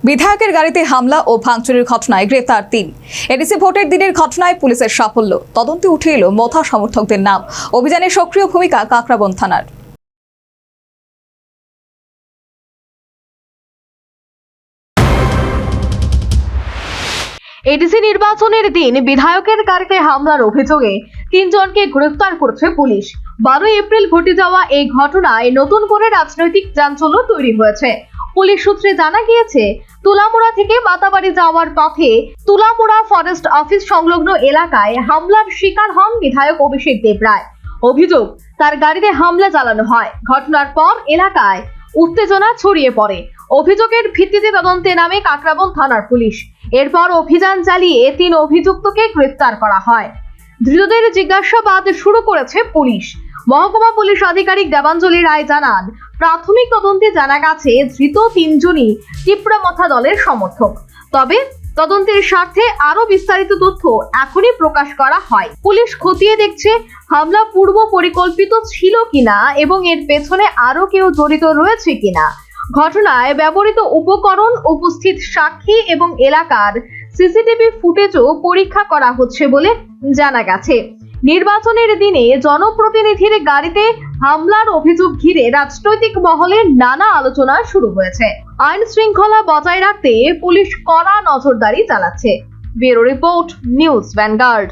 বিধায়কের গাড়িতে হামলা ও ভাঙচুরের ঘটনায় গ্রেফতার ৩। এডিসি ভোটের দিনের ঘটনায় পুলিশের সাফল্য, তদন্তে উঠে এলো মথা সমর্থকদের নাম। অভিযানে সক্রিয় ভূমিকা কাকরাবন থানার। এডিসি নির্বাচনের দিন বিধায়কের গাড়িতে হামলার অভিযোগে ৩ জনকে গ্রেফতার করেছে পুলিশ। ১২ এপ্রিল ঘটে যাওয়া এই ঘটনায় নতুন করে রাজনৈতিক চাঞ্চল্য তৈরি হয়েছে। পুলিশ সূত্রে জানা গিয়েছে, তুলামুড়া থেকে মাতাবাড়ি যাওয়ার পথে তুলামুড়া ফরেস্ট অফিস সংলগ্ন এলাকায় হামলার শিকার হন বিধায়ক অভিষেক দেবরায়। অভিযোগ, তার গাড়িতে হামলা চালানো হয়। ঘটনার পর এলাকায় উত্তেজনা ছড়িয়ে পড়ে। অভিযোগের ভিত্তিতে তদন্তে নামে কাকরাবন থানার পুলিশ। এরপর অভিযান চালিয়ে ৩ অভিযুক্তকে গ্রেফতার করা হয়। ধৃতদের জিজ্ঞাসাবাদ শুরু করেছে পুলিশ। মহকুমা পুলিশ আধিকারিক দেবাঞ্জলি রায় জানান, প্রাথমিক তদন্তে জানা গেছে ধৃত ৩ জনই তীব্রমথা দলের সমর্থক। তবে তদন্তের স্বার্থে আরো বিস্তারিত তথ্য এখনই প্রকাশ করা হয়। পুলিশ খতিয়ে দেখছে হামলা পূর্ব পরিকল্পিত ছিল কিনা এবং এর পেছনে আরো কেউ জড়িত রয়েছে কিনা। ঘটনায় ব্যবহৃত উপকরণ, উপস্থিত সাক্ষী এবং এলাকার সিসিটিভি ফুটেজও পরীক্ষা করা হচ্ছে বলে জানা গেছে। নির্বাচনের দিনে জনপ্রতিনিধির গাড়িতে হামলার অভিযোগ ঘিরে রাজনৈতিক মহলে নানা আলোচনা শুরু হয়েছে। আইন শৃঙ্খলা বজায় রাখতে পুলিশ কড়া নজরদারি চালাচ্ছে। Bureau report, news vanguard.